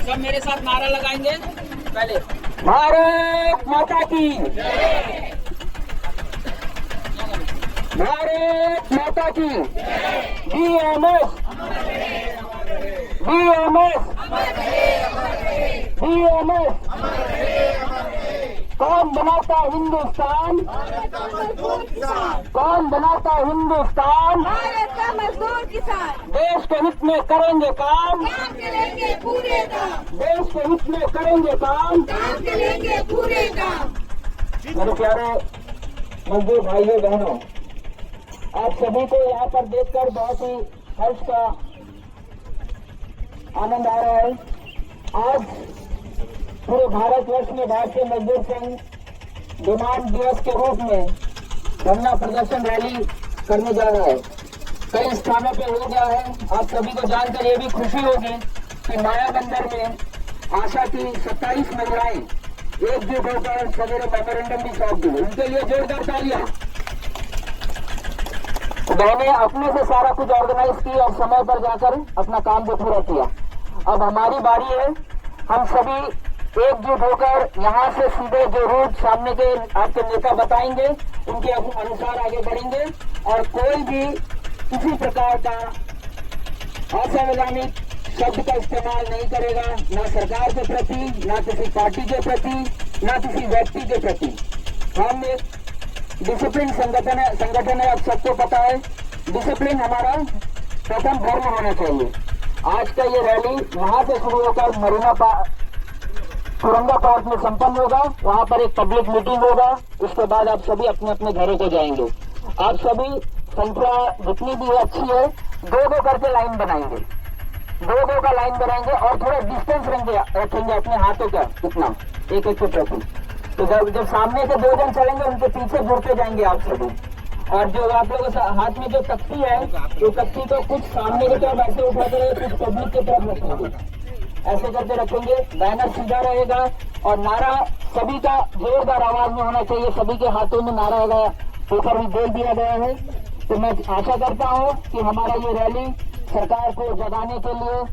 सब मेरे साथ नारा लगाएंगे। पहले भारत माता की, भारत माता की, बीएमएस, बीएमएस, बीएमएस। कौन बनाता हिंदुस्तान, कौन बनाता हिंदुस्तान, भारत का मजदूर किसान देश के हित में करेंगे काम, काम के लेंगे पूरे दाम, देश के हित में करेंगे काम। काम के लेंगे पूरे दाम। मेरे प्यारे मजदूर भाइयों बहनों, आप सभी को यहाँ पर देखकर बहुत ही हर्ष का आनंद आ रहा है। आज पूरे भारतवर्ष में भारतीय मजदूर संघ डिमांड दिवस के रूप में धरना प्रदर्शन रैली करने जा रहा है। कई स्थानों पे हो गया है। आप सभी को जानकर ये भी खुशी होगी कि मायाबंदर में आशा की 27 महिलाएं एकजुट होकर सवेरे मेमोरेंडम भी सौंप दी। उनके लिए जोरदार तालियां। मैंने अपने से सारा कुछ ऑर्गेनाइज की और समय पर जाकर अपना काम भी पूरा किया। अब हमारी बारी है, हम सभी एकजुट होकर यहाँ से सीधे जो रूट सामने के आपके नेता बताएंगे उनके अनुसार आगे बढ़ेंगे और कोई भी किसी प्रकार का असंवैधानिक शब्द का इस्तेमाल नहीं करेगा, ना सरकार के प्रति, ना किसी पार्टी के प्रति, ना किसी व्यक्ति के प्रति। हम एक डिसिप्लिन संगठन है, अब सबको पता है। डिसिप्लिन हमारा प्रथम धर्म होना चाहिए। आज का ये रैली वहां से शुरू होकर मरीना तुरंगा पार्क में संपन्न होगा। वहां पर एक पब्लिक मीटिंग होगा। उसके बाद आप सभी अपने अपने घरों को जाएंगे। आप सभी संख्या जितनी भी अच्छी है, दो करके लाइन बनाएंगे, दो का लाइन बनाएंगे और थोड़ा डिस्टेंस रखेंगे अपने हाथों का इतना एक के प्रति। तो जब सामने से 2 जन चलेंगे उनके पीछे जुड़ते जाएंगे आप सभी। और जो आप लोगों के हाथ में जो तख्ती है, वो तख्ती को कुछ सामने की तरफ ऐसे उठा कर कुछ पब्लिक की तरफ रखेंगे, ऐसे करके रखेंगे। बैनर सीधा रहेगा और नारा सभी का जोरदार आवाज में होना चाहिए। सभी के हाथों में नारा होगा, पेपर भी दे दिया गया है। तो मैं आशा करता हूँ कि हमारा ये रैली सरकार को जगाने के लिए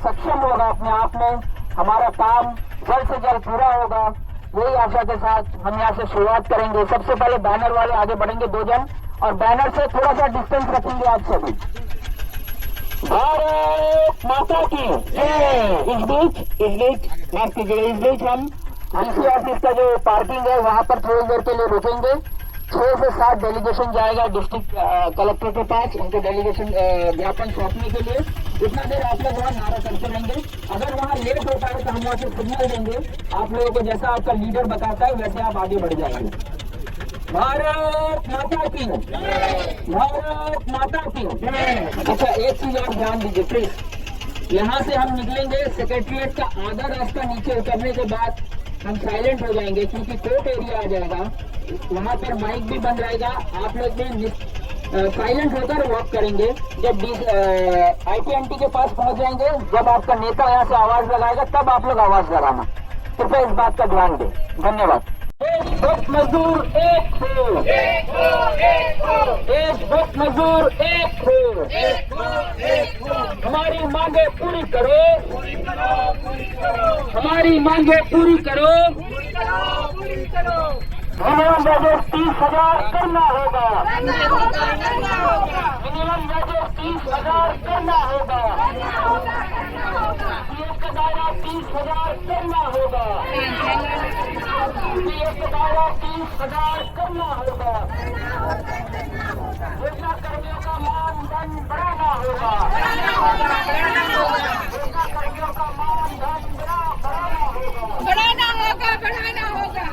सक्षम होगा। अपने आप में हमारा काम जल्द से जल्द पूरा होगा। यही आशा के साथ हम यहाँ से शुरुआत करेंगे। सबसे पहले बैनर वाले आगे बढ़ेंगे 2 जन और बैनर से थोड़ा सा डिस्टेंस रखेंगे आप सभी। भारत माता की जय। इस बीच माफ कीजिएगा, इस बीच हम डीसी ऑफिस का जो पार्किंग है वहाँ पर थोड़ी देर के लिए रुकेंगे। 6 से 7 डेलीगेशन जाएगा डिस्ट्रिक्ट कलेक्टर के पास उनके डेलीगेशन ज्ञापन सौंपने के लिए। इतना देर आप लोग वहाँ नारा करते रहेंगे। अगर वहाँ लेट होता है तो हम वहाँ से सिग्नल देंगे आप लोगों को, जैसा आपका लीडर बताता है वैसे आप आगे बढ़ जाएंगे। भारत माता की, भारत माता की। अच्छा, एक चीज और ध्यान दीजिए प्लीज। यहाँ से हम निकलेंगे, सेक्रेटरिएट का आधा रास्ता नीचे उतरने के बाद हम साइलेंट हो जाएंगे क्योंकि कोर्ट एरिया आ जाएगा। वहाँ पर माइक भी बंद रहेगा। आप लोग भी साइलेंट होकर वॉक करेंगे। जब ITNT के पास पहुँच जाएंगे, जब आपका नेता यहाँ से आवाज लगाएगा तब आप लोग आवाज लगाना। कृपया इस बात का ध्यान दें। धन्यवाद। देशभक्त मजदूर एक हो, देशभक्त मजदूर एक हो। हमारी मांगे पूरी करो, हमारी मांगे पूरी करो। मिनिमम वेजेस 30,000 करना होगा, मिनिमम वेजेस 30,000 करना होगा, पीएफ का दायरा 30,000 करना होगा, पीएफ का दायरा 30,000 करना होगा, योजना कर्मियों का मानधन बढ़ाना होगा, योजना कर्मियों का मानधन बढ़ाना होगा, बढ़ाना होगा।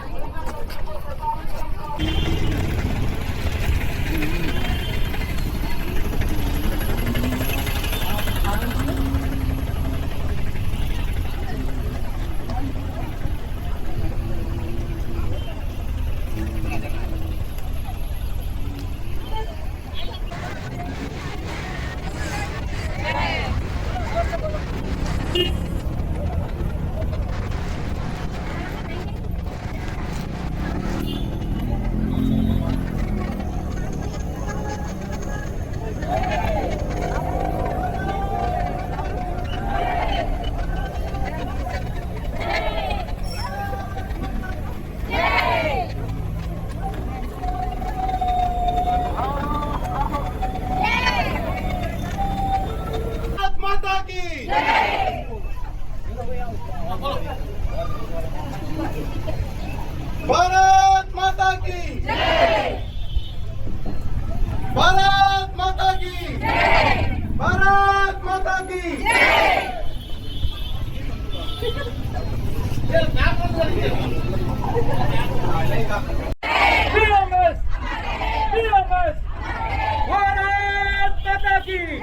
की,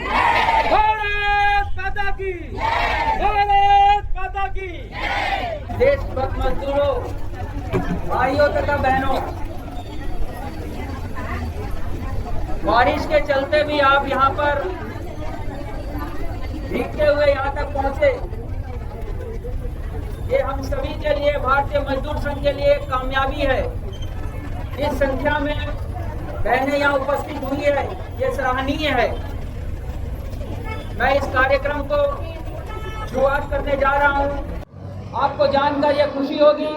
भारत माता की, भारत माता की। देशभक्त मजदूरों, भाइयों तथा बहनों, बारिश के चलते भी आप यहाँ पर भीगते हुए यहाँ तक पहुंचे, ये हम सभी के लिए, भारतीय मजदूर संघ के लिए एक कामयाबी है। इस संख्या में बहनें यहाँ उपस्थित हुई है, ये सराहनीय है। मैं इस कार्यक्रम को शुरुआत करने जा रहा हूँ। आपको जानकर यह खुशी होगी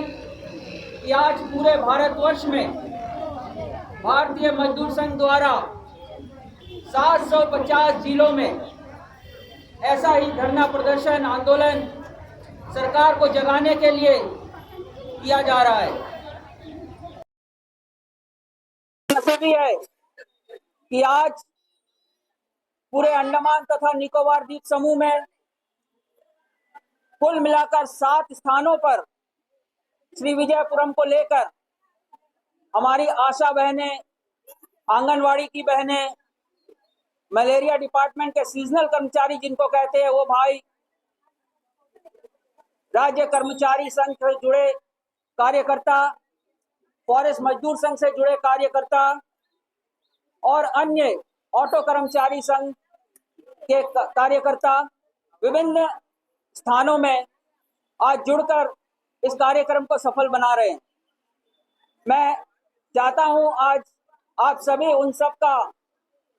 कि आज पूरे भारतवर्ष में भारतीय मजदूर संघ द्वारा 750 जिलों में ऐसा ही धरना प्रदर्शन आंदोलन सरकार को जगाने के लिए किया जा रहा है। ऐसा भी है कि आज पूरे अंडमान तथा निकोबार द्वीप समूह में कुल मिलाकर 7 स्थानों पर श्री विजयपुरम को लेकर हमारी आशा बहनें, आंगनवाड़ी की बहनें, मलेरिया डिपार्टमेंट के सीजनल कर्मचारी जिनको कहते हैं वो भाई, राज्य कर्मचारी संघ से जुड़े कार्यकर्ता, फॉरेस्ट मजदूर संघ से जुड़े कार्यकर्ता और अन्य ऑटो कर्मचारी संघ के कार्यकर्ता विभिन्न स्थानों में आज जुड़कर इस कार्यक्रम को सफल बना रहे हैं। मैं चाहता हूं आज आप सभी उन सब का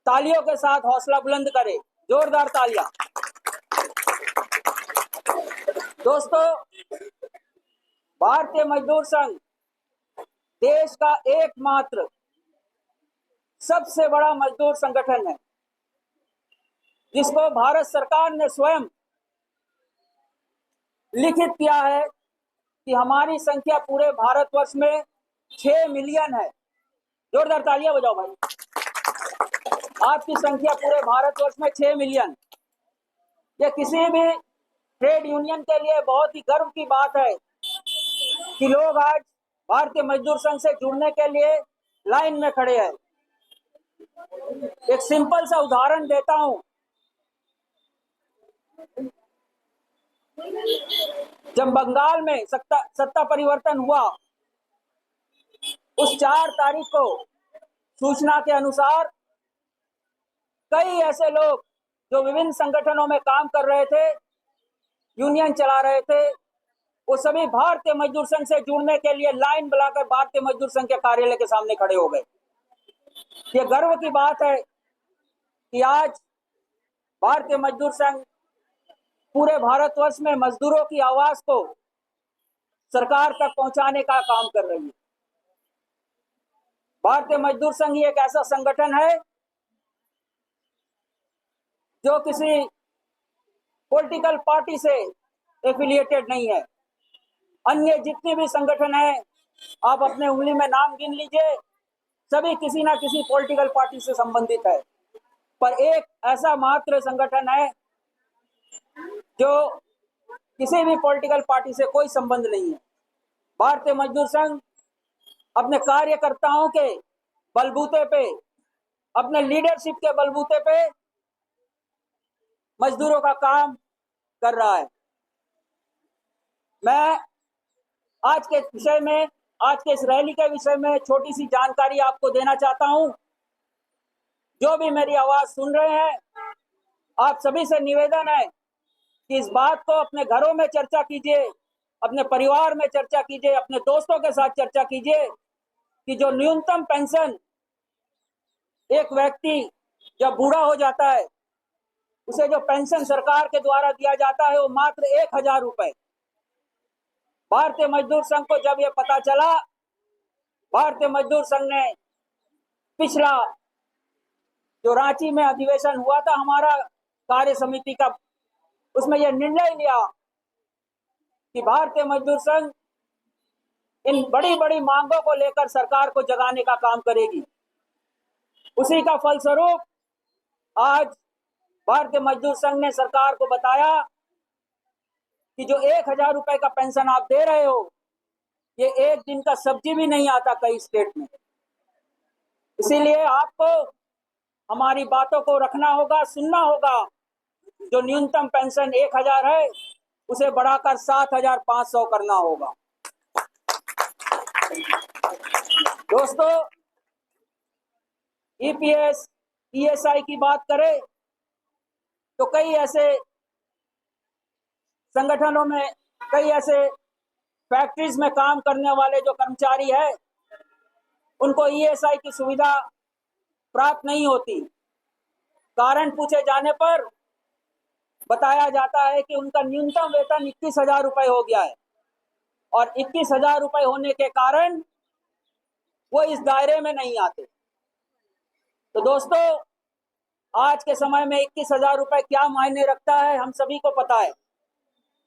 तालियों के साथ हौसला बुलंद करें, जोरदार तालियां। दोस्तों, भारतीय मजदूर संघ देश का एकमात्र सबसे बड़ा मजदूर संगठन है, जिसको भारत सरकार ने स्वयं लिखित किया है कि हमारी संख्या पूरे भारतवर्ष में 6 मिलियन है। जोरदार तालियां बजाओ भाई। आपकी संख्या पूरे भारतवर्ष में 6 मिलियन। ये किसी भी ट्रेड यूनियन के लिए बहुत ही गर्व की बात है कि लोग आज भारतीय मजदूर संघ से जुड़ने के लिए लाइन में खड़े हैं। एक सिंपल सा उदाहरण देता हूं। जब बंगाल में सत्ता परिवर्तन हुआ, उस 4 तारीख को सूचना के अनुसार कई ऐसे लोग जो विभिन्न संगठनों में काम कर रहे थे, यूनियन चला रहे थे, वो सभी भारतीय मजदूर संघ से जुड़ने के लिए लाइन बुलाकर भारतीय मजदूर संघ के कार्यालय के सामने खड़े हो गए। ये गर्व की बात है कि आज भारतीय मजदूर संघ पूरे भारतवर्ष में मजदूरों की आवाज को सरकार तक पहुंचाने का काम कर रही है। भारतीय मजदूर संघ एक ऐसा संगठन है जो किसी पॉलिटिकल पार्टी से एफिलिएटेड नहीं है। अन्य जितने भी संगठन हैं, आप अपने उंगली में नाम गिन लीजिए, सभी किसी ना किसी पॉलिटिकल पार्टी से संबंधित है। पर एक ऐसा मात्र संगठन है जो किसी भी पॉलिटिकल पार्टी से कोई संबंध नहीं है। भारतीय मजदूर संघ अपने कार्यकर्ताओं के बलबूते पे, अपने लीडरशिप के बलबूते पे मजदूरों का काम कर रहा है। मैं आज के विषय में, आज के इस रैली के विषय में छोटी सी जानकारी आपको देना चाहता हूं। जो भी मेरी आवाज सुन रहे हैं, आप सभी से निवेदन है कि इस बात को अपने घरों में चर्चा कीजिए, अपने परिवार में चर्चा कीजिए, अपने दोस्तों के साथ चर्चा कीजिए कि जो न्यूनतम पेंशन एक व्यक्ति जब बूढ़ा हो जाता है, उसे जो पेंशन सरकार के द्वारा दिया जाता है वो मात्र 1000 रुपए। भारतीय मजदूर संघ को जब ये पता चला, भारतीय मजदूर संघ ने पिछला जो रांची में अधिवेशन हुआ था हमारा कार्य समिति का, उसमें यह निर्णय लिया कि भारतीय मजदूर संघ इन बड़ी बड़ी मांगों को लेकर सरकार को जगाने का काम करेगी। उसी का फलस्वरूप आज भारतीय मजदूर संघ ने सरकार को बताया कि जो 1000 रुपए का पेंशन आप दे रहे हो, ये एक दिन का सब्जी भी नहीं आता कई स्टेट में। इसीलिए आपको हमारी बातों को रखना होगा, सुनना होगा। जो न्यूनतम पेंशन 1,000 है उसे बढ़ाकर 7,500 करना होगा। दोस्तों, ईपीएस, ईएसआई की बात करें तो कई ऐसे संगठनों में, कई ऐसे फैक्ट्रीज में काम करने वाले जो कर्मचारी है उनको ईएसआई की सुविधा प्राप्त नहीं होती। कारण पूछे जाने पर बताया जाता है कि उनका न्यूनतम वेतन 21,000 रुपए हो गया है और 21,000 रुपए होने के कारण वो इस दायरे में नहीं आते। तो दोस्तों, आज के समय में 21,000 रुपए क्या मायने रखता है हम सभी को पता है।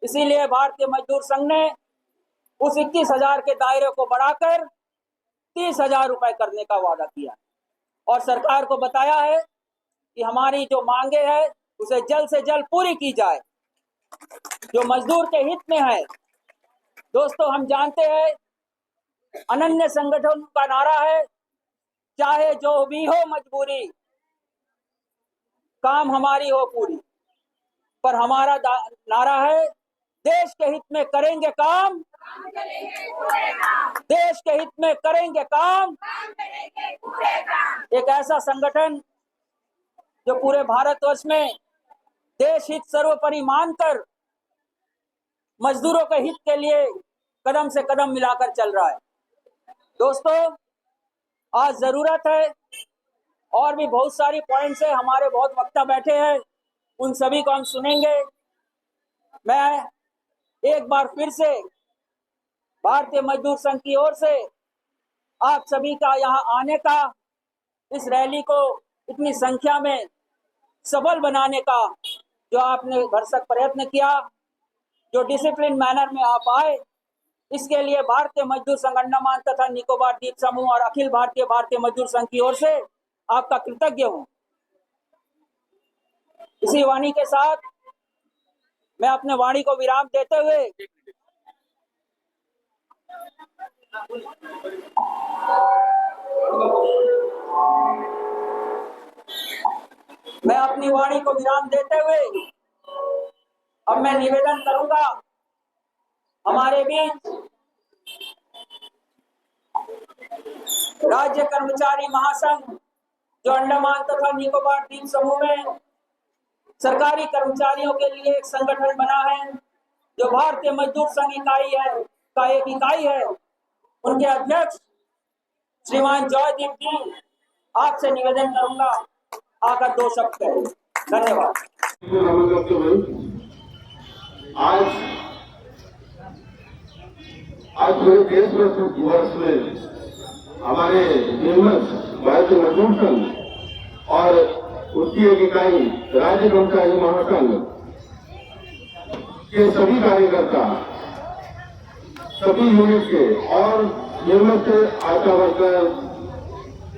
इसीलिए भारतीय मजदूर संघ ने उस 21,000 के दायरे को बढ़ाकर 30,000 रुपए करने का वादा किया और सरकार को बताया है कि हमारी जो मांगे हैं उसे जल्द से जल्द पूरी की जाए, जो मजदूर के हित में है। दोस्तों, हम जानते हैं अनन्य संगठन का नारा है, चाहे जो भी हो मजबूरी, काम हमारी हो पूरी। पर हमारा नारा है, देश के हित में करेंगे काम, देश के हित में करेंगे काम। एक ऐसा संगठन जो पूरे भारतवर्ष में देश हित सर्वोपरि मानकर मजदूरों के हित के लिए कदम से कदम मिलाकर चल रहा है। दोस्तों, आज जरूरत है, और भी बहुत सारी पॉइंट्स है, हमारे बहुत वक्ता बैठे हैं, उन सभी को हम सुनेंगे। मैं एक बार फिर से भारतीय मजदूर संघ की ओर से आप सभी का यहाँ आने का, इस रैली को इतनी संख्या में सफल बनाने का जो आपने भरसक प्रयत्न किया, जो डिसिप्लिन मैनर में आप आए, इसके लिए भारतीय मजदूर संघ अंडमान तथा निकोबार द्वीप समूह और अखिल भारतीय मजदूर संघ की ओर से आपका कृतज्ञ हूँ। इसी वाणी के साथ मैं अपने वाणी को विराम देते हुए अब मैं निवेदन करूंगा हमारे बीच राज्य कर्मचारी महासंघ जो अंडमान तथा निकोबार द्वीप समूह में सरकारी कर्मचारियों के लिए एक संगठन बना है, जो भारतीय मजदूर संघ इकाई है का एक इकाई है, उनके अध्यक्ष श्रीमान जॉयदीप जी, आपसे निवेदन करूंगा आकर 2 शब्द कहें। धन्यवाद। आज पूरे देश वर्ष में हमारे फेमस भारतीय मजदूर संघ और उसकी एक इकाई राज्य कर्मचारी महासंघ के सभी कार्यकर्ता, सभी यूनिट के और फेमस आशा वर्कर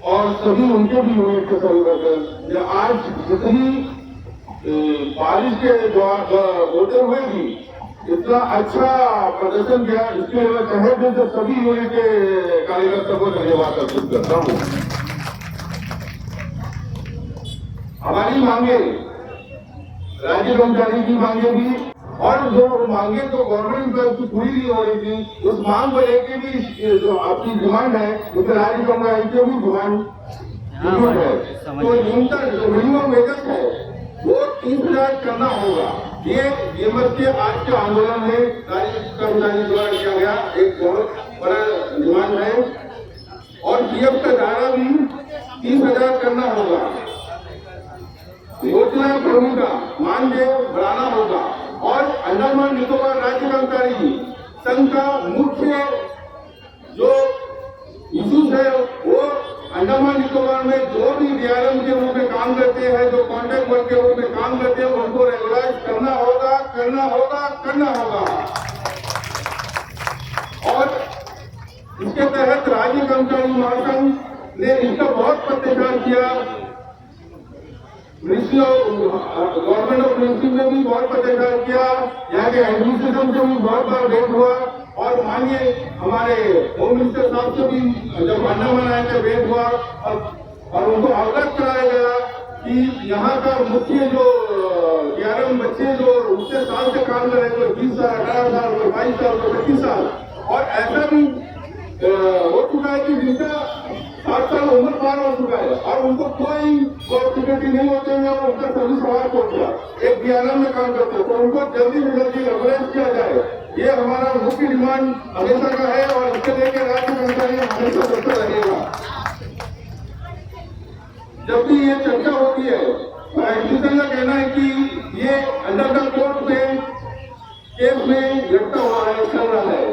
और सभी उनके भी यूनिट के सभी वर्कर आज जितनी बारिश के होते हुए भी इतना अच्छा प्रदर्शन किया, इसके लिए मैं तहे दिल से सभी यूनिट के कार्यकर्ता को धन्यवाद अर्पित करता हूँ। हमारी मांगे, राज्य कर्मचारी की मांगे भी और जो मांगे तो गवर्नमेंट की पूरी नहीं हो रही थी, उस मांग को लेके भी जो आपकी डिमांड है, उसे राज्य कर्मचारी की भी डिमांड है। तो न्यूनतम मिनिमम वेतन है वो 30,000 करना होगा। ये के आज के आंदोलन में राज्य कर्मचारी द्वारा किया गया एक बहुत बड़ा डिमांड है और पीएफ का दायरा भी 30,000 करना होगा। योजना कर्मी का मानदेय बढ़ाना होगा और अंडमान निकोबार राज्य कर्मचारी संघ का मुख्य जो इशूज है वो अंडमान निकोबार में जो भी डीआरएम के रूप में काम करते हैं, जो कॉन्ट्रैक्ट वर्क के रूप में काम करते हैं, उनको रेगुलाइज करना होगा। और इसके तहत राज्य कर्मचारी महासंघ ने इसका बहुत प्रत्याचार किया। गवर्नमेंट ऑफ मिनिस्ट्री ने भी बहुत प्रत्याचार किया, यहाँ के एडमिनिस्ट्रेशन से भी बहुत बार भेंट हुआ और मानिए हमारे होम मिनिस्टर साहब से भी जब अंडमान आए थे भेंट हुआ और उनको अवगत कराया गया कि यहाँ का मुख्य जो 11 बच्चे जो उसके साल से काम कर रहे हैं, 20 साल, 18 साल, 22 साल, 25 साल, और ऐसा भी हो चुका है कि जिनका 60 साल उम्र पार हो चुका है और उनको कोई सिक्योरिटी नहीं होते हैं और उनका सर्विस बाहर पहुंच गया, एक बियाना में काम करते हैं, तो उनको जल्दी से जल्दी रेफरेंस किया जाए। ये हमारा मुख्य डिमांड हमेशा का है और इसके लेके राज्य कर्मचारी हमेशा करते रहेगा। जब भी ये चर्चा होती है तो एडमिशन का कहना है कि ये अंडर द कोर्ट में केस में लटका हुआ है, चल रहा है।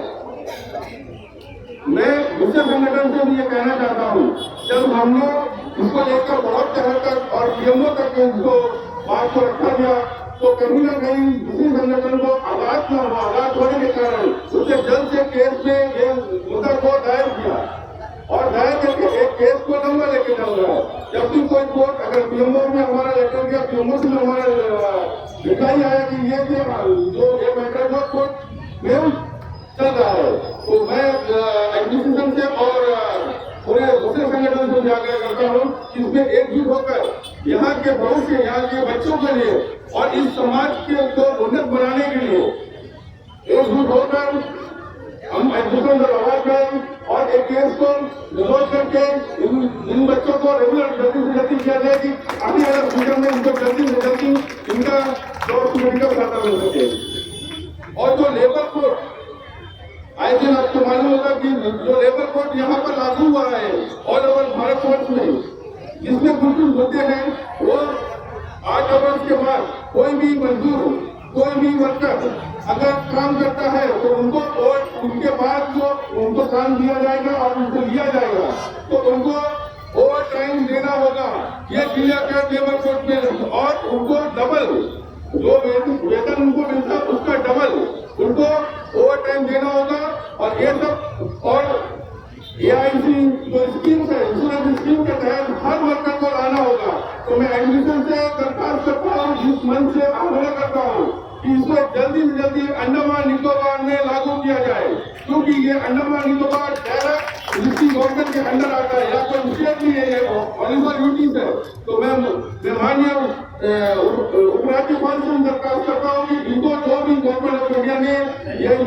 मैं दूसरे संगठन से भी ये कहना चाहता हूँ, जब हम लोग इसको लेकर बहुत तरह तक और पीएमओ तक इसको बात को रखा गया तो कहीं ना कहीं दूसरे संगठन को आघात न हुआ, आघात होने के कारण उसने जल्द से केस में ये मुद्दा को दायर किया और दायर करके एक केस को लंबा लेके चल रहा है। जब भी कोई कोर्ट अगर पीएमओ में हमारा लेटर गया, पीएमओ से हमारा रिप्लाई आया कि ये जो ये मैटर जो कोर्ट में चल रहा है, तो मैं एडमिनिस्ट्रेशन से और पूरे दूसरे संगठन से आग्रह करता हूँ कि इसमें एकजुट होकर यहाँ के भविष्य, यहाँ के बच्चों के लिए और इस समाज के को उन्नत बनाने के लिए एकजुट होकर हम एडमिशन करवा करें और एक केस को रिजोल्व करके इन बच्चों को रेगुलर जल्दी से जल्दी किया जाए कि आने वाले फ्यूचर में इनको जल्दी से जल्दी इनका जॉब सिक्योरिटी का खाता मिल सके। और जो लेबर कोड आए दिन आपको मालूम होगा कि जो लेबर कोड यहाँ पर लागू हुआ है ऑल ओवर भारतवर्ष में, जिसमें कुछ मुद्दे हैं वो 8 अगस्त के बाद कोई भी मजदूर, कोई भी वर्कर अगर काम करता है तो उनको और उनके बाद जो उनको काम दिया जाएगा और उनको लिया जाएगा तो उनको ओवर टाइम देना होगा। ये क्लियर कर लेबर कोड में और उनको डबल जो वेतन उनको मिलता है उसका डबल उनको ओवर टाइम देना होगा। और ये सब और AIC जो स्कीम है, इंश्योरेंस स्कीम के तहत हर वर्कर को लाना होगा। तो मैं एडमिशन से दरखास्त करता हूँ, इस मन से आग्रह करता हूँ कि इसको जल्दी से जल्दी अंडमान निकोबार में लागू किया जाए, क्योंकि ये अंडमान निकोबार डायरेक्ट जिसकी गवर्नमेंट के अंडर आता है या कोई स्टेट नहीं है, ये ऑलिवर ड्यूटीज है। तो मैं माननीय उपराज्यपाल से दरखास्त करता हूँ कि इनको जो भी गवर्नमेंट ऑफ इंडिया ने ये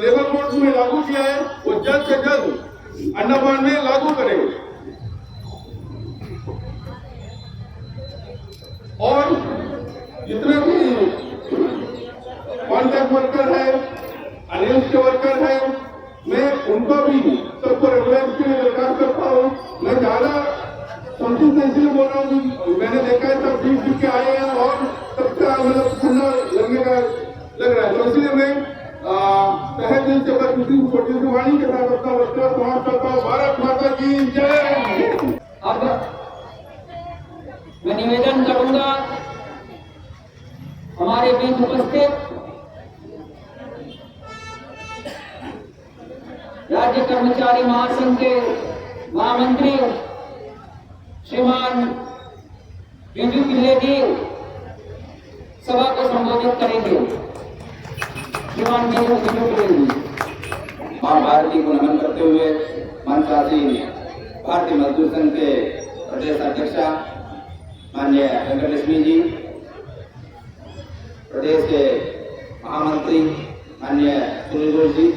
लेबर कोड में लागू किया है वो जल्द से जल्द अंडमान में लागू करें। और जितने भी कॉन्ट्रैक्ट वर्कर है, अनएम्प्लॉयड के वर्कर है, मैं उनको भी सबको रेगुलराइज के लिए दरखास्त करता हूँ। मैं ज्यादा संतुष्ट इसलिए बोल रहा हूँ कि मैंने देखा है सब ठीक के आए हैं और सबका मतलब ठंडा लगने का लग रहा है, तो इसलिए मैं तहे दिल से बस किसी छोटी सी वाणी के साथ अपना वक्तव्य समाप्त करता हूँ। भारत माता की जय। अब मैं निवेदन करूंगा हमारे बीच उपस्थित राज्य कर्मचारी महासंघ के महामंत्री श्रीमान बिंजू पिल्ले जी सभा को संबोधित करेंगे। श्रीमान बिंजू पिल्ले जी। मां भारती को नमन करते हुए मंत्राधीन भारतीय मजदूर संघ के प्रदेश अध्यक्षा माननीय वेंकटलक्ष्मी जी, प्रदेश के महामंत्री माननीय सुनील गोयल जी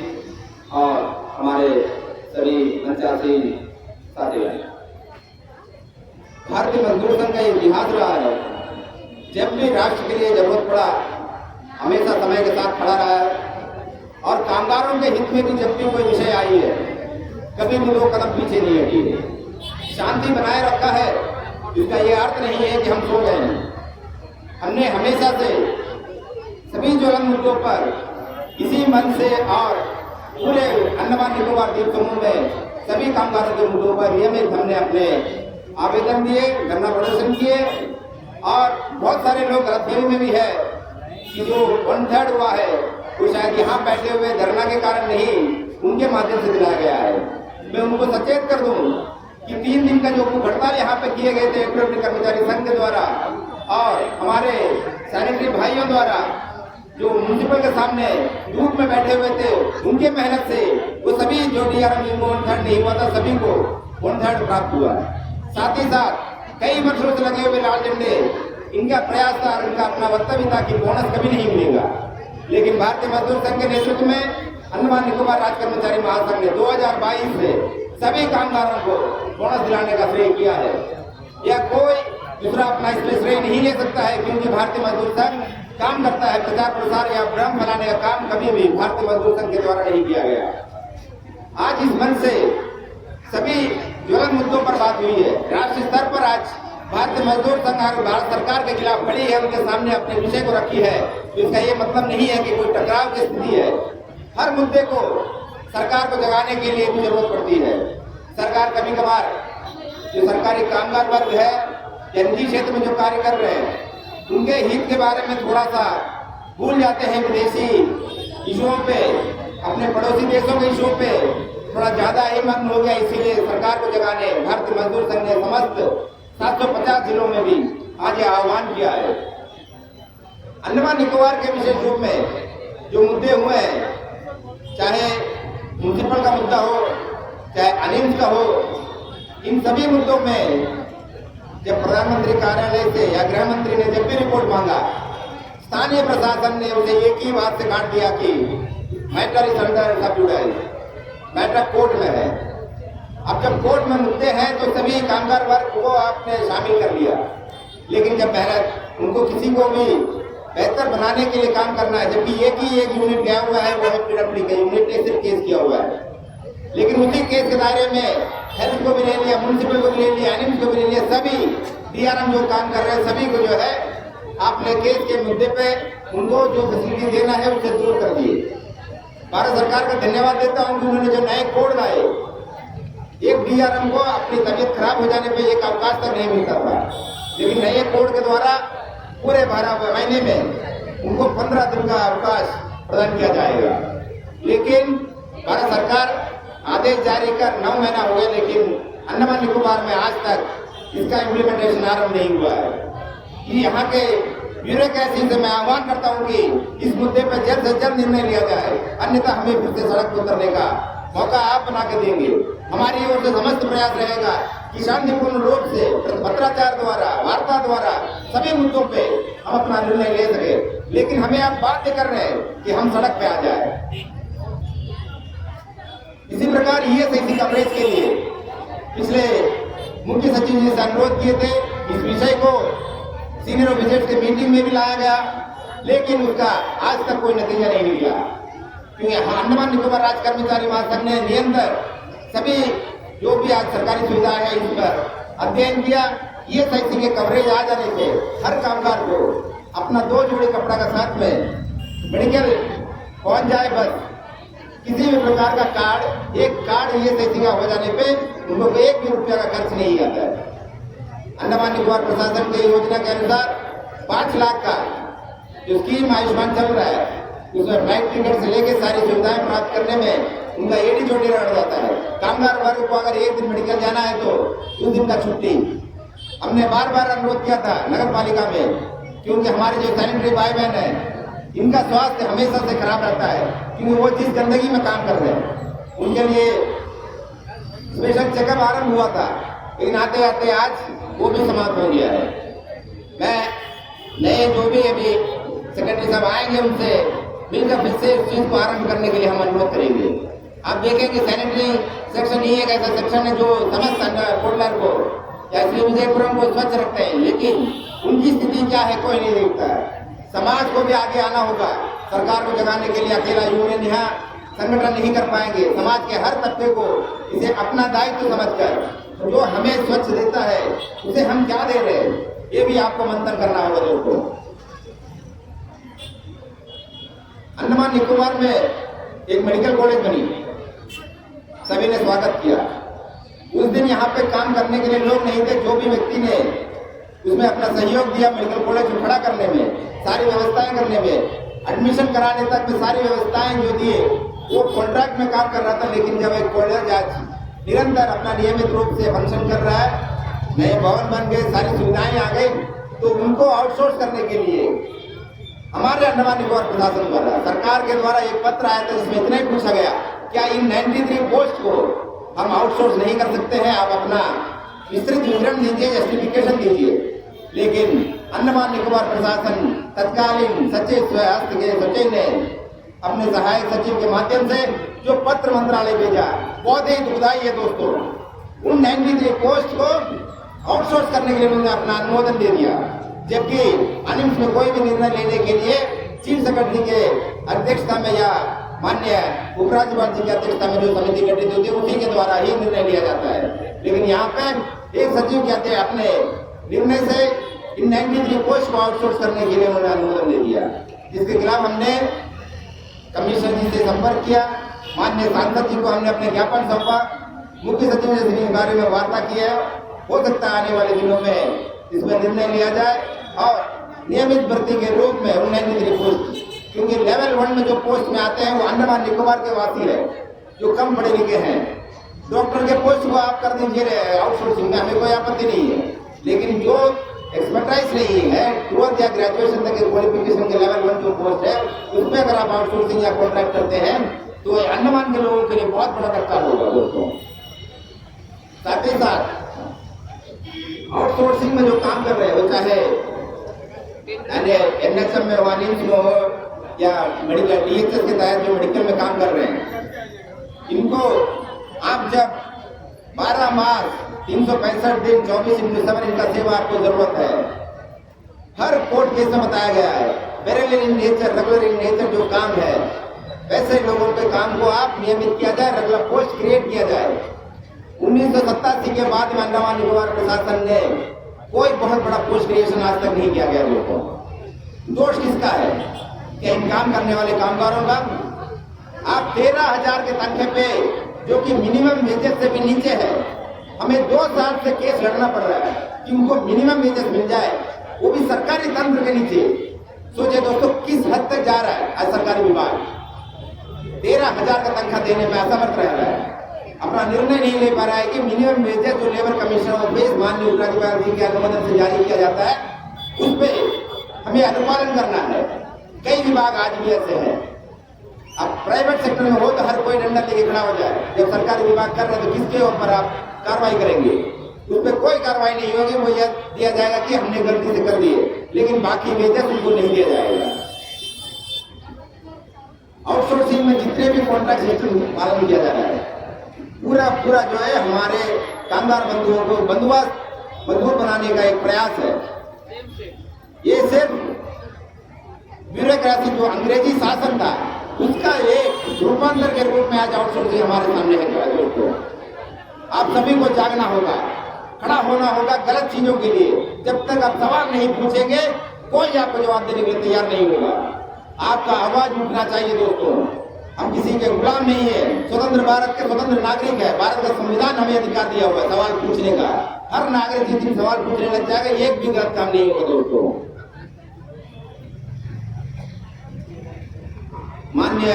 और हमारे सभी मंचासीन साथीगण। भारतीय मजदूर संघ का इतिहास रहा है, जब भी राष्ट्र के लिए जरूरत पड़ा हमेशा समय के साथ खड़ा रहा है और कामगारों के हित में भी जब भी कोई विषय आई है कभी भी 2 कदम पीछे नहीं हटी है। शांति बनाए रखा है, इसका ये अर्थ नहीं है कि हम सो गए हैं। हमने हमेशा से सभी ज्वलन मुद्दों पर इसी मन से और पूरे अंडमान निकोबार द्वीप समूह में सभी कामगारों के मुद्दों पर नियमित हमने अपने आवेदन दिए, धरना प्रदर्शन किए और बहुत सारे लोग गलतफहमी में भी है कि जो 1/3 हुआ है वो शायद यहाँ बैठे हुए धरना के कारण नहीं, उनके माध्यम से दिलाया गया है। मैं उनको सचेत कर दूं कि 3 दिन का जो हड़ताल यहाँ पे किए गए थे पेट्रोलियम कर्मचारी संघ के द्वारा और हमारे सैनिटरी भाइयों द्वारा जो म्यूनिसिपल के सामने धूप में बैठे हुए थे, उनके मेहनत से वो सभी जो DRM जिनको 1/3 नहीं हुआ था सभी को 1/3 प्राप्त हुआ है। साथ ही साथ कई वर्षों से लगे हुए लाल झंडे, इनका प्रयास था, इनका अपना वक्तव्य था कि बोनस कभी नहीं मिलेगा। लेकिन भारतीय मजदूर संघ के नेतृत्व में अंडमान निकोबार राज्य कर्मचारी महासंघ ने 2022 से सभी कामगारों को बोनस दिलाने का श्रेय किया है। यह कोई दूसरा अपना इसमें श्रेय नहीं ले सकता है, क्योंकि भारतीय मजदूर संघ काम करता है। प्रचार प्रसार या भ्रम फैलाने का काम कभी भी भारतीय मजदूर संघ के द्वारा नहीं किया गया। आज इस मंच से सभी ज्वलंत मुद्दों पर बात हुई है। राष्ट्रीय स्तर पर आज भारतीय मजदूर संघ भारत सरकार के खिलाफ खड़ी है, उनके सामने अपने विषय को रखी है। तो इसका ये मतलब नहीं है कि कोई टकराव की स्थिति है। हर मुद्दे को सरकार को जगाने के लिए भी जरूरत पड़ती है। सरकार कभी कभार जो सरकारी कामगार वर्ग है या निजी क्षेत्र में जो कार्य कर रहे हैं, उनके हित के बारे में थोड़ा सा भूल जाते हैं। विदेशी इशुओं पे, अपने पड़ोसी देशों के इशुओं पे थोड़ा ज्यादा ही मग्न हो गया। इसीलिए सरकार को जगाने भारतीय मजदूर संघ ने समस्त 750 जिलों में भी आज यह आह्वान किया है। अंडमान निकोबार के विशेष रूप में जो मुद्दे हुए हैं, चाहे म्युनिसिपल का मुद्दा हो, चाहे अनिम्स का हो, इन सभी मुद्दों में जब प्रधानमंत्री कार्यालय से या गृह मंत्री ने जब भी रिपोर्ट मांगा, स्थानीय प्रशासन ने उसे एक ही बात से काट दिया कि matter is under sub judice, matter court में है। अब जब कोर्ट में मुद्दे हैं तो सभी कामगार वर्ग को आपने शामिल कर लिया, लेकिन जब उनको किसी को भी बेहतर बनाने के लिए काम करना है, जबकि एक ही एक यूनिट गया हुआ है, वो है पीडब्ल्यूडी का यूनिट ने सिर्फ केस किया हुआ है। लेकिन उसी केस के दायरे में हेल्थ को भी ले लिया, म्युनिसिपल को भी ले लिया, एनिम्स को भी ले लिया, सभी डीआरएम जो काम कर रहे हैं सभी को जो है आपने केस के मुद्दे पे उनको जो फैसिलिटी देना है उसे दूर कर दिए। भारत सरकार का धन्यवाद देता हूँ कि उन्होंने जो नए कोड लाए, एक डीआरएम को अपनी तबीयत खराब हो जाने पे एक अवकाश तक नहीं मिलता था, लेकिन नए कोड के द्वारा पूरे 12 महीने में उनको 15 दिन का अवकाश प्रदान किया जाएगा। लेकिन भारत सरकार आदेश जारी कर 9 महीना हो गया, लेकिन अंडमान निकोबार में आज तक इसका इम्प्लीमेंटेशन आरंभ नहीं हुआ है। कि यहाँ के ब्यूरोक्रेसी से मैं आह्वान करता हूँ कि इस मुद्दे पर जल्द से जल्द निर्णय लिया जाए, अन्यथा हमें फिर से सड़क पर उतरने का मौका आप बना के देंगे। हमारी ओर से समस्त प्रयास रहेगा कि शांतिपूर्ण रूप से पत्राचार द्वारा, वार्ता द्वारा सभी मुद्दों पे हम अपना निर्णय ले सके, लेकिन हमें आप बाध्य कर रहे हैं कि हम सड़क पे आ जाए। इसी प्रकार ईएसआईसी कवरेज के लिए पिछले मुख्य सचिव जी से अनुरोध किए थे, इस विषय को सीनियर ऑफिसर्स के मीटिंग में भी लाया गया, लेकिन उसका आज तक कोई नतीजा नहीं निकला। क्योंकि अंडमान निकोबार राज्य कर्मचारी महासंघ ने निरंतर सभी जो भी आज सरकारी सुविधाएं हैं इस पर अध्ययन किया। ईएसआईसी के कवरेज आ जाने से हर कामगार को अपना 2 जोड़ी कपड़ा का साथ में मेडिकल पहुंच जाए। बस किसी भी प्रकार का कार्ड, एक कार्ड ईएसआईसी का हो जाने पे उनको 1 भी रुपया का खर्च नहीं आता है। अंडमान निकोबार प्रशासन की योजना के अनुसार 5 लाख का जो स्कीम आयुष्मान चल रहा है, उसमें फ्लाइट टिकट से लेके सारी सुविधाएं प्राप्त करने में उनका एडी चोटी रह जाता है। कामगार वर्ग को अगर 1 दिन मेडिकल जाना है तो 2 दिन का छुट्टी। हमने बार बार अनुरोध किया था नगर पालिका में, क्योंकि हमारे जो सैनिटरी भाई बहन है इनका स्वास्थ्य हमेशा से खराब रहता है, क्योंकि वो जिस गंदगी में काम कर रहे हैं। उनके लिए स्पेशल चेकअप आरंभ हुआ था, लेकिन आते आते आज वो भी समाप्त हो गया है। मैं नए जो भी अभी सेक्रेटरी साहब आएंगे उनसे मिलकर फिर से इस चीज को आरंभ करने के लिए हम अनुरोध करेंगे। आप देखें कि सैनिटरी सेक्शन ही एक ऐसा सेक्शन है जो समस्त कोटलर को या श्री विजयपुरम को स्वच्छ रखते हैं, लेकिन उनकी स्थिति क्या है कोई नहीं देखता है। समाज को भी आगे आना होगा। सरकार को जगाने के लिए अकेला यूनियन यहाँ संगठन नहीं कर पाएंगे। समाज के हर तबके को इसे अपना दायित्व समझकर जो हमें स्वच्छ देता है उसे हम क्या दे रहे हैं, ये भी आपको मंथन करना होगा दोस्तों। अंडमान निकोबार में एक मेडिकल कॉलेज बनी, सभी ने स्वागत किया। उस दिन यहाँ पे काम करने के लिए लोग नहीं थे। जो भी व्यक्ति ने उसमें अपना सहयोग दिया मेडिकल कॉलेज को खड़ा करने में, सारी व्यवस्थाएं करने में, एडमिशन कराने तक में सारी व्यवस्थाएं जो दिए, वो कॉन्ट्रैक्ट में काम कर रहा था। लेकिन जब एक कॉलेज आज निरंतर अपना नियमित रूप से फंक्शन कर रहा है, नए भवन बन गए, सारी सुविधाएं आ गई, तो उनको आउटसोर्स करने के लिए हमारे अंडमान निकोबार प्रशासन द्वारा सरकार के द्वारा एक पत्र आया था, जिसमें इतना ही पूछा गया क्या इन 93 पोस्ट को हम आउटसोर्स नहीं कर सकते हैं, आप अपना विस्तृत विवरण दीजिए, जस्टिफिकेशन दीजिए। लेकिन अंडमान निकोबार प्रशासन तत्कालीन सचिव स्वास्थ्य के सचिव ने अपने सहायक सचिव के माध्यम से जो पत्र मंत्रालय भेजा, बहुत ही दुखदायी है दोस्तों। उन 93 पोस्ट को आउटसोर्स करने के लिए उन्होंने अपना अनुमोदन दे दिया, जबकि अनिम्स में कोई भी निर्णय लेने के लिए चीफ सेक्रेटरी के अध्यक्षता में या माननीय उपराज्यपाल जी की अध्यक्षता में जो समिति गठित होती है उसी के द्वारा ही निर्णय लिया जाता है। लेकिन यहाँ पे एक सचिव कहते हैं अपने निर्णय से इन 93 पोस्ट को आउटसोर्स करने के लिए उन्होंने अनुमोदन दे दिया, जिसके खिलाफ हमने कमिश्नर जी से संपर्क किया, माननीय सांसद जी को हमने अपने ज्ञापन सौंपा, मुख्य सचिव से इस बारे में वार्ता की है। हो सकता है आने वाले दिनों में इसमें निर्णय लिया जाए और नियमित भर्ती के रूप में उन 93 पोस्ट, क्योंकि लेवल 1 में जो पोस्ट में आते हैं वो अंडमान निकोबार के वासी है जो कम पढ़े लिखे हैं। डॉक्टर के पोस्ट को आप कर दीजिए आउटसोर्सिंग में, हमें कोई आपत्ति नहीं है, लेकिन जो एक्सपर्टाइज नहीं है 12th या ग्रेजुएशन तक के क्वालिफिकेशन के लेवल 1 जो पोस्ट है उसमें अगर आप आउटसोर्सिंग या कॉन्ट्रैक्ट करते हैं तो अंडमान के लोगों के लिए बहुत बड़ा धक्का होगा दोस्तों। साथ ही साथ आउटसोर्सिंग में जो काम कर रहे हैं वो चाहे एनएचएम में हो, निम्स में हो या मेडिकल डीएचएस के तहत जो मेडिकल में काम कर रहे हैं, इनको आप जब 12 मास 365 दिन 24/7 इनका सेवा आपको जरूरत है। हर कोर्ट केस में बताया गया है parallel in nature, regular in nature जो काम है वैसे लोगों के काम को आप नियमित किया जाए, रेगुलर पोस्ट क्रिएट किया जाए। 1987 के बाद में अंडमान निकोबार प्रशासन ने कोई बहुत बड़ा पोस्ट क्रिएशन आज तक नहीं किया गया लोगों को। दोष किसका है? क्या इन काम करने वाले कामगारों का? आप 13,000 के तनखे पे जो कि मिनिमम वेजेस से भी नीचे है, हमें 2 साल से केस लड़ना पड़ रहा है कि उनको मिनिमम वेजेस मिल जाए, वो भी सरकारी तंत्र के नीचे। सोचिए दोस्तों किस हद तक जा रहा है आज सरकारी विभाग। 13,000 का तनख्वाह देने में असमर्थ रह रहा है, अपना निर्णय नहीं ले पा रहा है कि मिनिमम वेजेस जो लेबर कमीशन ऑफिस माननीय उपराज्यपाल जी के अनुमोदन से जारी किया जाता है उस पर हमें अनुपालन करना है। कई विभाग आज भी ऐसे हैं। अब प्राइवेट सेक्टर में हो तो हर कोई डंडा लेके खड़ा हो जाए, जब सरकारी विभाग कर रहे हैं तो किसके ऊपर आप कार्रवाई करेंगे? उस पर कोई कार्रवाई नहीं होगी, वो यह दिया जाएगा कि हमने गलती से कर दिए, लेकिन बाकी वेजेस उनको नहीं दिया जाएगा। आउटसोर्सिंग में जितने भी कॉन्ट्रैक्ट सिस्टम पालन किया जा रहा है पूरा जो है हमारे कामगार बंधुओं को बंधुआ बनाने का एक प्रयास है। ये सिर्फ ब्यूरोक्रेसी जो अंग्रेजी शासन था उसका एक रूपांतर के रूप में आज आउटसोर्सिंग हमारे सामने है। दोस्तों आप सभी को जागना होगा, खड़ा होना होगा गलत चीजों के लिए। जब तक आप सवाल नहीं पूछेंगे कोई आपको जवाब देने के लिए तैयार नहीं होगा। आपका आवाज उठना चाहिए दोस्तों। हम किसी के गुलाम नहीं है, स्वतंत्र भारत के स्वतंत्र नागरिक है। भारत का संविधान हमें अधिकार दिया हुआ है सवाल पूछने का। हर नागरिक जिस दिन सवाल पूछने लग जाएगा एक भी गलत काम नहीं होगा दोस्तों। माननीय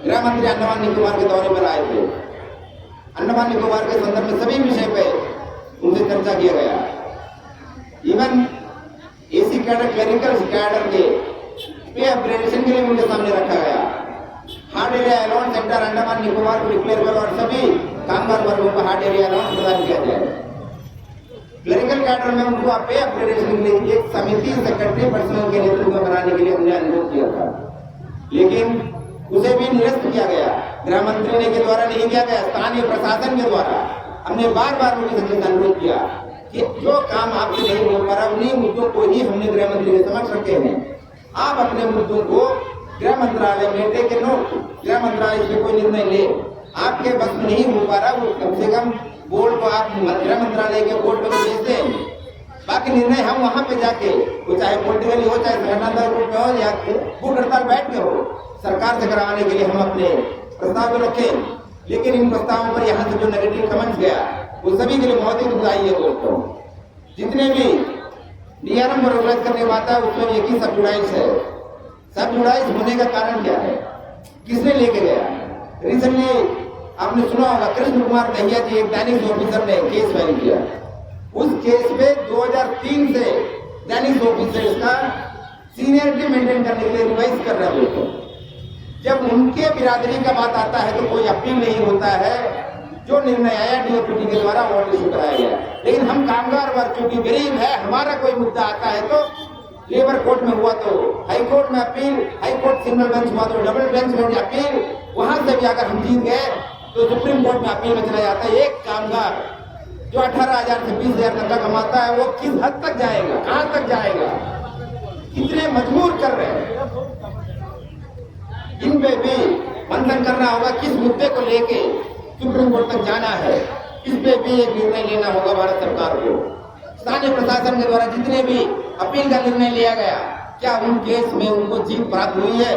गृह मंत्री अंडमान निकोबार के दौरे पर आए थे। अंडमान निकोबार के संदर्भ में सभी विषय पे उनसे चर्चा किया गया। Even AC cadre clerical cadre के पे अपग्रेडेशन के लिए उनके सामने रखा गया। Hard area allowance sector Andaman Nicobar को डिक्लेयर करो और सभी कामगार वर्गों को हार्ड एरिया अलाउंस प्रदान किया जाए। क्लरिकल कैडर में उनको पे अपग्रेडेशन के लिए एक समिति सेक्रेटरी पर्सनल के नेतृत्व में बनाने के लिए हमने अनुरोध किया था, लेकिन उसे भी निरस्त किया गया। गृह मंत्री ने के द्वारा नहीं किया गया, स्थानीय प्रशासन के द्वारा। हमने बार मुख्य सचिव से अनुरोध किया कि जो काम आपसे नहीं हो पा रहा उन्हीं मुद्दों को ही हमने गृह मंत्री के समक्ष रखे हैं। आप अपने मुद्दों को गृह मंत्रालय में टेक के नोट, गृह मंत्रालय से कोई निर्णय ले। आपके बस में नहीं हो पा रहा वो कम से कम बोर्ड को आप गृह मंत्रालय के बोर्ड पर भेज दें। बाकी निर्णय हम वहां पे जाके, वो चाहे पॉलिटिकली हो चाहे संगठनात्मक रूप में हो या भूख हड़ताल बैठ के हो, सरकार से कराने के लिए हम अपने प्रस्ताव को रखें। लेकिन इन प्रस्तावों पर यहाँ से जो नेगेटिव कमेंट्स गया वो सभी के लिए बहुत ही दुखदायी है दोस्तों। जितने भी डीआरएम पर रोक करने की बात है उसमें एक ही सब जुड़ाइश है। सब जुड़ाइश होने का कारण क्या है, किसने लेके गया? रिसेंटली आपने सुना होगा कृष्ण कुमार दहिया जी एक दैनिक ऑफिसर ने केस फाइल किया। उस केस में 2003 से दैनिक ऑफिसर का सीनियरिटी मेंटेन करने के लिए रिवाइज कर रहे हैं। जब उनके बिरादरी का बात आता है तो कोई अपील नहीं होता है, जो निर्णय आया डीओपीटी के द्वारा वो इशू कराया गया। लेकिन हम कामगार वर्ग क्योंकि गरीब है, हमारा कोई मुद्दा आता है तो लेबर कोर्ट में हुआ तो हाई कोर्ट में appeal, high court single bench हुआ तो डबल बेंच में अपील, वहां से भी अगर हम जीत गए तो सुप्रीम कोर्ट में अपील में चला जाता है। एक कामगार जो 18,000 से 20,000 तक का कमाता है वो किस हद तक जाएगा, कहां तक जाएगा, कितने मजबूर कर रहे हैं। इन पे भी मंथन करना होगा, किस मुद्दे को लेके सुप्रीम कोर्ट तक जाना है, इस पे भी एक निर्णय लेना होगा भारत सरकार को। स्थानीय प्रशासन के द्वारा जितने भी अपील का निर्णय लिया गया, क्या उन केस में उनको जीत प्राप्त हुई है?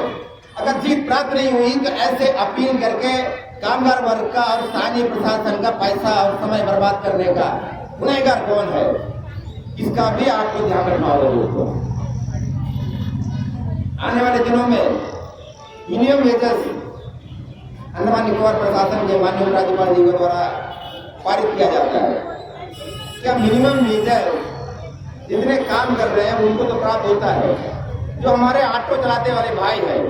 अगर जीत प्राप्त नहीं हुई तो ऐसे अपील करके कामगार वर्ग का और स्थानीय प्रशासन का पैसा और समय बर्बाद करने का गुनहगार कौन है, इसका भी आपको ध्यान रखना होगा दोस्तों। आने वाले दिनों में मिनिमम वेजेस अंडमान निकोबार प्रशासन के माननीय राज्यपाल जी के द्वारा पारित किया जाता है। क्या मिनिमम वेजेस जितने काम कर रहे हैं उनको तो प्राप्त होता है? जो हमारे ऑटो चलाते वाले भाई हैं,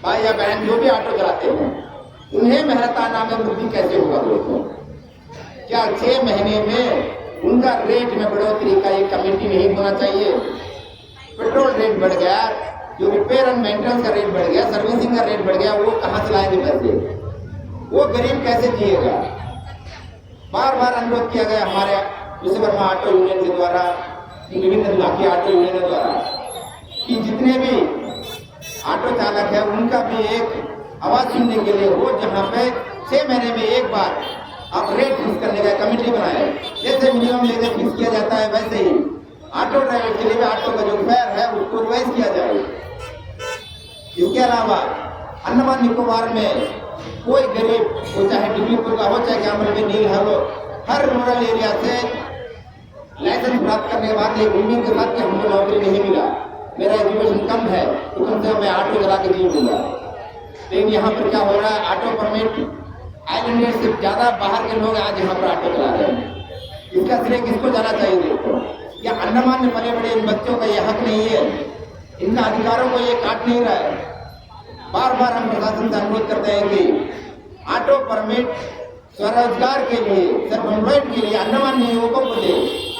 भाई या बहन जो भी ऑटो चलाते हैं, उन्हें मेहनताना में वृद्धि कैसे होगा दोस्तों? क्या 6 महीने में उनका रेट में बढ़ोतरी का एक कमेटी नहीं होना चाहिए? पेट्रोल रेट बढ़ गया, जो रिपेयर एंड मेंटेनेंस का रेट बढ़ गया, सर्विसिंग का रेट बढ़ गया, वो कहां से लाएंगे पैसे? वो गरीब कैसे जिएगा? बार बार अनुरोध किया गया हमारे विश्वकर्मा ऑटो यूनियन के द्वारा, विभिन्न इलाके ऑटो यूनियन द्वारा, कि जितने भी ऑटो चालक है उनका भी एक आवाज सुनने के लिए हो, जहां पे 6 महीने में एक बार आप रेट फिक्स करने का कमेटी बनाए। जैसे मिनिमम वेजेस फिक्स किया जाता है वैसे ही ऑटो ड्राइवर के लिए भी ऑटो का जो फेयर है उसको रिवाइज किया जाए। इसके अलावा अंडमान निकोबार में कोई गरीब हो, चाहे डिग्रीपुर का हो, चाहे कैमल में नील हो, हर रूरल एरिया से लाइसेंस प्राप्त करने के बाद एक उम्मीद के साथ कि हमको नौकरी नहीं मिला, मेरा एजुकेशन कम है तो कम से कम मैं ऑटो चला के जी लूंगा। लेकिन यहाँ पर क्या हो रहा है, ऑटो परमिट आइलैंडर्स से ज्यादा बाहर के लोग आज यहाँ पर ऑटो चला रहे हैं। इसका श्रेय किसको जाना चाहिए दोस्तों? या अंडमान में पले बड़े इन बच्चों का ये हक नहीं है? इनका अधिकारों को ये काट नहीं रहा है? बार बार हम प्रशासन से अनुरोध करते हैं कि ऑटो परमिट स्वरोजगार के लिए, सेल्फ एम्प्लॉयड के लिए अंडमान में युवकों को दे,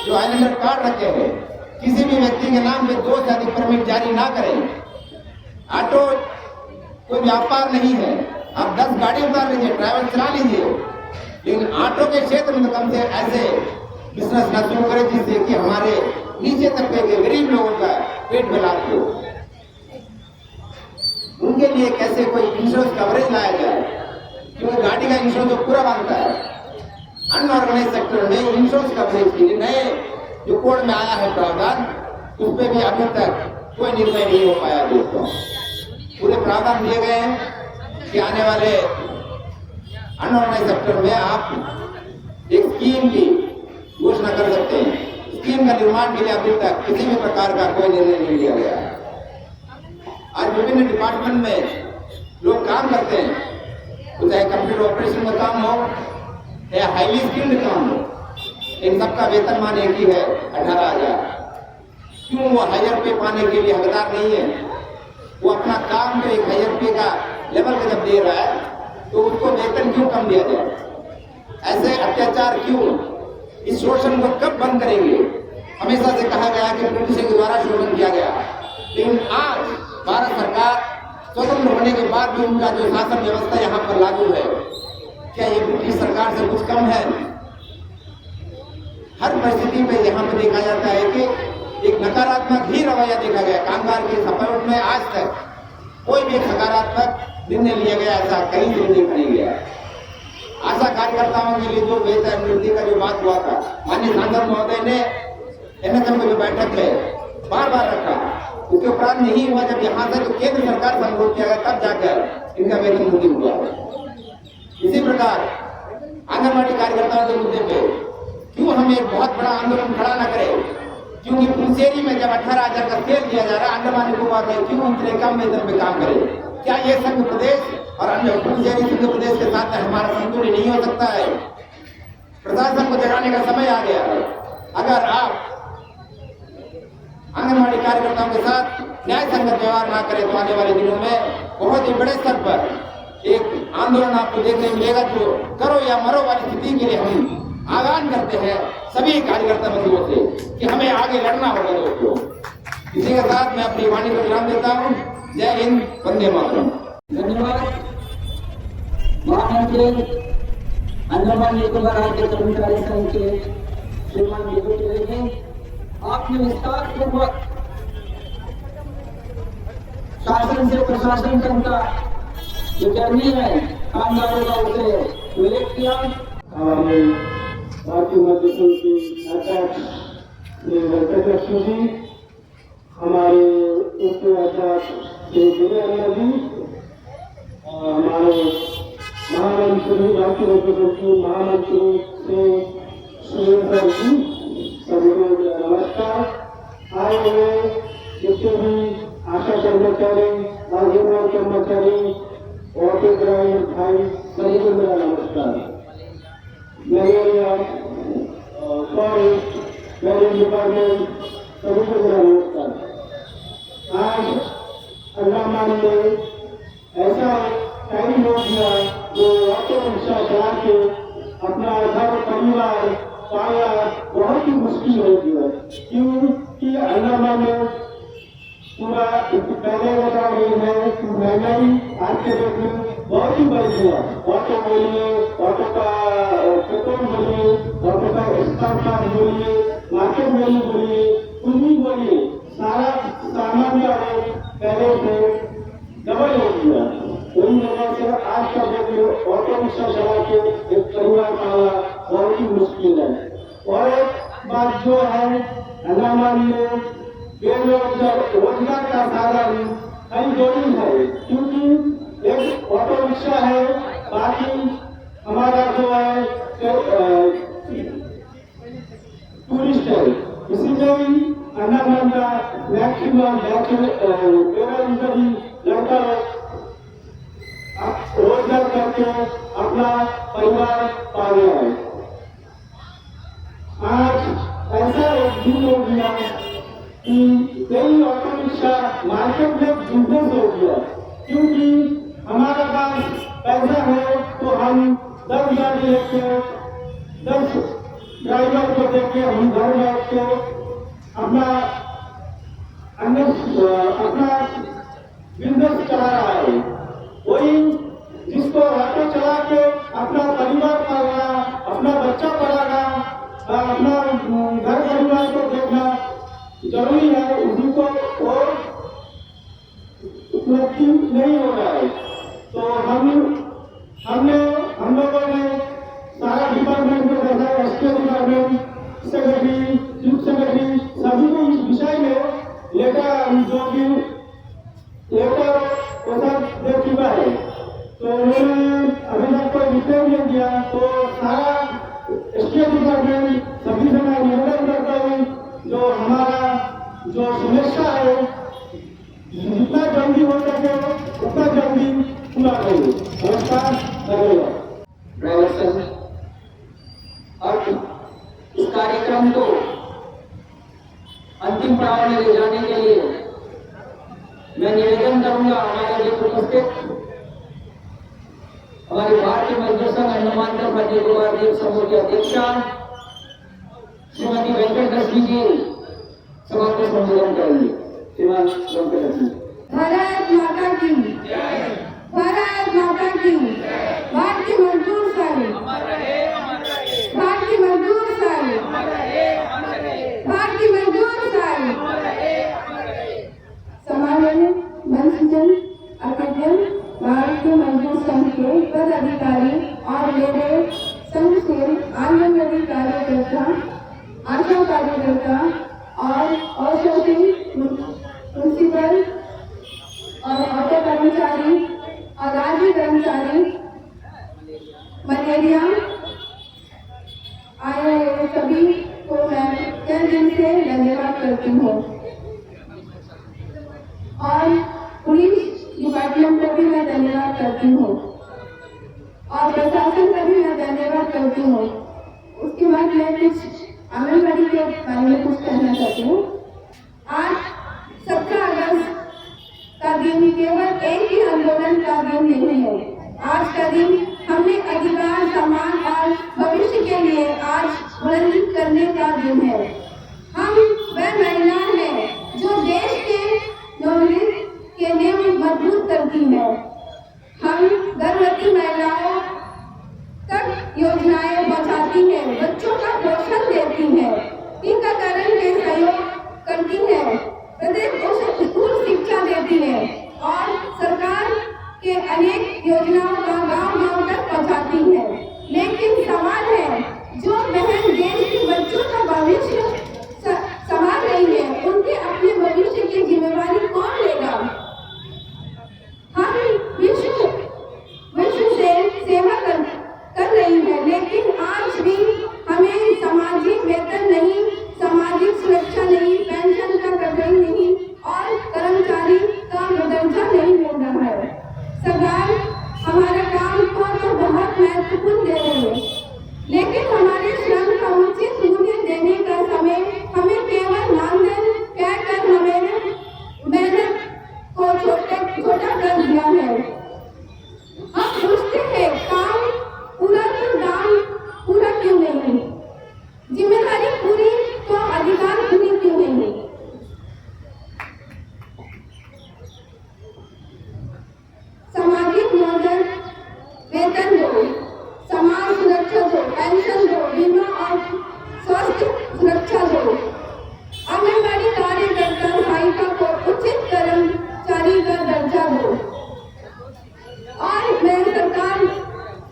जो आइलैंडर कार्ड रखे हैं। किसी भी व्यक्ति के नाम पे 2 से अधिक परमिट जारी ना करें। ऑटो कोई व्यापार नहीं है, आप 10 गाड़ी उतार लीजिए, ट्रैवल चला लीजिए, लेकिन ऑटो के क्षेत्र में कम से ऐसे बिजनेस न शुरू करें जिससे कि हमारे नीचे तबके के गरीब लोगों का पेट में लाभ हो। उनके लिए कैसे कोई इंश्योरेंस कवरेज लाया जाए, क्योंकि गाड़ी का इंश्योरेंस तो पूरा बनता है। अनऑर्गेनाइज सेक्टर में इंश्योरेंस कवरेज के लिए नए जो कोड में आया है प्रावधान, उस पर भी अभी तक कोई निर्णय नहीं हो पाया दोस्तों। पूरे प्रावधान दिए गए हैं कि आने वाले अनऑर्गेनाइज सेक्टर में आप एक स्कीम की घोषणा कर सकते हैं। स्कीम का निर्माण के लिए अभी तक किसी भी प्रकार का कोई निर्णय नहीं लिया गया। आज विभिन्न डिपार्टमेंट में लोग काम करते हैं, तो चाहे कंप्यूटर ऑपरेशन में काम हो या हाईली स्किल्ड काम हो, इन सबका वेतन मान एक ही है 18,000। क्यों वो हायर पे पाने के लिए हकदार नहीं है? वो अपना काम तो एक हायर पे का लेवल का जब दे रहा है तो उसको वेतन क्यों कम दिया जाए? ऐसे अत्याचार क्यों? इस शोषण को कब बंद करेंगे? हमेशा से कहा गया कि ब्रिटिशों के द्वारा शोषण किया गया, लेकिन आज भारत सरकार स्वतंत्र होने के बाद भी उनका जो शासन व्यवस्था यहाँ पर लागू है, क्या ये ब्रिटिश सरकार से कुछ कम है? हर परिस्थिति में यहाँ पे देखा जाता है कि एक नकारात्मक ही रवैया देखा गया। कामगार के सपोर्ट में आज तक कोई भी सकारात्मक निर्णय लिया गया ऐसा कहीं से देखा नहीं गया। आशा कार्यकर्ताओं के लिए जो वेतन वृद्धि का जो बात हुआ था, माननीय सांसद महोदय ने एनएचएम की जो बैठक में बार बार रखा, उसके उपरांत नहीं हुआ। जब यहाँ से तो केंद्र सरकार से अनुरोध किया गया तब जाकर इनका वेतन वृद्धि हुआ। इसी प्रकार आंगनबाड़ी कार्यकर्ताओं के मुद्दे पे क्यों हम एक बहुत बड़ा आंदोलन खड़ा न करें? क्योंकि पुंसेरी में जब 18,000 का सेल दिया जा रहा है, अंडमान निकोबार में क्यों इतने कम वेतन पे काम करें? क्या ये संघ प्रदेश और अन्य पुंसेरी संघ प्रदेश के साथ हमारा संतुलन नहीं हो सकता है? प्रशासन को जगाने का समय आ गया है। अगर आप आंगनबाड़ी कार्यकर्ताओं के साथ न्याय संगत व्यवहार ना करें तो आने वाले दिनों में बहुत ही बड़े स्तर पर एक आंदोलन आपको देखने मिलेगा जो करो या मरो वाली स्थिति के लिए हम आह्वान करते हैं सभी कार्यकर्ता बंधुओं से कि हमें आगे लड़ना होगा दोस्तों। इसी के साथ मैं अपनी वाणी को विराम देता हूँ। जय हिंद, वंदे मातरम। धन्यवाद। महामंत्री अंडमान निकोबार राज्य कर्मचारी संघ के श्रीमान विभूति जी, आपने विस्तार पूर्वक शासन से प्रशासन तक का जो जर्नी है कामगारों का उसे उल्लेख किया। हमारे भारतीय मजदूर संघ के अध्यक्ष श्री वेंकटेश जी, हमारे उप अध्यक्ष श्री वीरेंद्र जी, हमारे महामंत्री भारतीय मजदूर संघ के महामंत्री श्री सुरेंद्र जी, सभी को नमस्कार। आए हुए जितने भी आशा कर्मचारी, आंगनबाड़ी कर्मचारी, ऑफिस ग्रामीण भाई, सभी को मेरा नमस्कार। मलेरिया फॉरेस्ट मैरिन डिपार्टमेंट सभी को मेरा नमस्कार। आज अंडमान में ऐसा टाइम हो गया जो ऑटो रिक्शा चला के अपना घर परिवार पालना बहुत ही मुश्किल हो गया, क्योंकि अंडमान में पूरा पहले बता रही है कि महंगाई आज के डेट में बहुत ही बढ़ गया। ऑटो बोलिए, ऑटो का पेट्रोल बोलिए, ऑटो का स्टाफ चार्ज बोलिए, मार्केट वैल्यू बोलिए, कुछ भी बोलिए, सारा सामान का रेट पहले से डबल हो गया। वही वजह से आज का डेट में ऑटो रिक्शा चला के एक परिवार पालना बहुत ही मुश्किल है। और एक बात जो है अंडमान में रोजगार का साधन कई जोड़ी है, क्योंकि एक ऑटो रिक्शा है, बाकी हमारा जो है टूरिस्ट है। इसी में भी अंडमान का मैक्सिमम लड़का रोजगार करके अपना परिवार पाल रहा है। आज ऐसा एक दिन हो गया कि कई ऑटो रिक्शा मार्केट में बिजनेस हो गया, क्योंकि हमारे पास पैसा है तो हम 10,000 लेके 10 ड्राइवर को देके हम घर बैठ के अपना बिजनेस चला रहा है। वही जिसको ऑटो चला के अपना परिवार पालना, अपना बच्चा पढ़ाना, अपना घर परिवार को देखना जरूरी है, उसी को और उपलब्धि नहीं हो रहा है। तो हम लोगों ने सारा डिपार्टमेंट को देखा, SK department, secretary, chief secretary, सभी को इस विषय में लेटर दे चुका है। तो उन्होंने अभी तक कोई रिप्लाई नहीं दिया। तो सारा एसके डिपार्टमेंट सभी से मैं निवेदन करता हूँ, जो हमारा जो समस्या है जितना जल्दी हो सके उतना जल्दी पूरा करें। नमस्कार, धन्यवाद। ड्राइवर संघ अब इस कार्यक्रम को अंतिम पड़ाव में ले जाने के लिए मैं निवेदन करूंगा हमारे लिए उपस्थित हमारे भारतीय मजदूर संघ अंडमान तथा निकोबार द्वीप समूह की अध्यक्षा श्रीमती वेंकटेश जी सभा को संबोधन करेंगे। श्रीमान वेंकटेश जी। भारत माता की भारत माता की। भारतीय मजदूर संघ, भारतीय मजदूर संघ, भारतीय मजदूर संघ। सम्माननीय मंचजन अध्यक्ष, भारतीय मजदूर संघ के पदाधिकारी और मेरे संघ से आंगनबाड़ी कार्यकर्ता, आशा कार्यकर्ता और औषधि प्रिंसिपल और ऑटो कर्मचारी और राज्य कर्मचारी मलेरिया आए हुए सभी को मैं तहे दिल से धन्यवाद करती हूँ। और पुलिस डिपार्टमेंट को भी मैं धन्यवाद करती हूँ और प्रशासन का भी मैं धन्यवाद करती हूँ। उसके बाद मैं कुछ आंगनबाड़ी के बारे में कुछ कहना चाहती हूँ। आज 17 अगस्त का दिन केवल एक ही आंदोलन का दिन नहीं है। आज का दिन हमने अधिकार, सम्मान और भविष्य के लिए आज बुलंद करने का दिन है। हम वह महिला हैं जो देश के नागरिक के नियम मजबूत करती है। हम गर्भवती महिलाओं तक योजनाएं पहुंचाती है, बच्चों का पोषण देती है, टीकाकरण के सहयोग करती है, प्रत्येक को स्कूल शिक्षा देती है और सरकार के अनेक योजनाओं का गांव-गांव तक पहुंचाती है। लेकिन सवाल है, जो बहन देश के बच्चों का भविष्य संभाल रही है, उनके अपने भविष्य की जिम्मेवारी कौन लेगा? हम विश्व से सेवा कर रही है, लेकिन आज भी हमें सामाजिक वेतन नहीं, सामाजिक सुरक्षा नहीं, पेंशन का प्रदान नहीं और कर्मचारी का दर्जा नहीं मिल रहा है। सरकार हमारे काम को तो बहुत महत्वपूर्ण दे रही है, लेकिन हमारे श्रम का उचित मूल्य देने का समय हमें केवल मानदेय कहकर हमें मेहनत को छोटा कर दिया है। हम पूछते हैं, काम पूरा तो दाम पूरा क्यों नहीं? जिम्मेदारी पूरी तो अधिकार पूरी क्यों नहीं? सामाजिक मदद, वेतन दो, समाज सुरक्षा दो, पेंशन दो, बीमा और स्वास्थ्य सुरक्षा दो, आंगनबाड़ी कार्यकर्ता सहायिका को उचित कर्मचारी का दर्जा दो। और मैं सरकार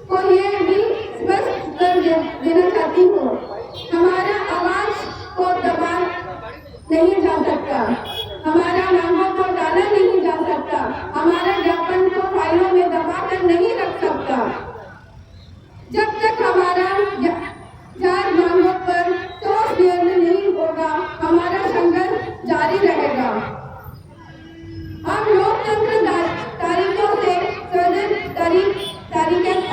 को यह भी स्पष्ट कर देना चाहती हूँ, हमारा आवाज को दबा नहीं जा सकता, हमारा मांगों को टाला नहीं जा सकता, हमारा ज्ञापन को फाइलों में दबा कर नहीं रख सकता। जब तक हमारा जात मांगों पर ठोस निर्णय नहीं होगा, हमारा संघर्ष जारी रहेगा। हम लोकतंत्र तारीखों से तारीख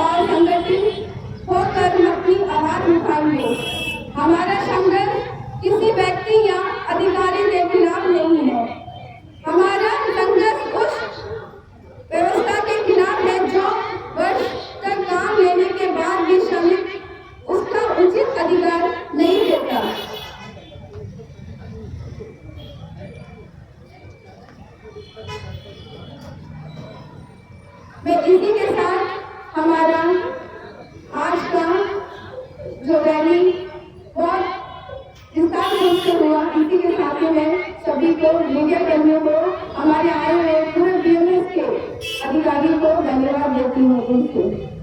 और संगठित होकर अपनी आवाज उठाएंगे। हमारा संघर्ष किसी व्यक्ति या अधिकारी के खिलाफ नहीं है, हमारा संघर्ष उस व्यवस्था के खिलाफ है जो वर्ष तक काम लेने के बाद भी श्रमिक उसका उचित अधिकार नहीं देता। मैं इसी के साथ हमारा आज का जो रैली बहुत विस्तार रूप से हुआ, इसी के साथ ही मैं सभी को, मीडिया कर्मियों को, हमारे आए हुए पूरे बीएमएस के अधिकारी को धन्यवाद देती हूँ।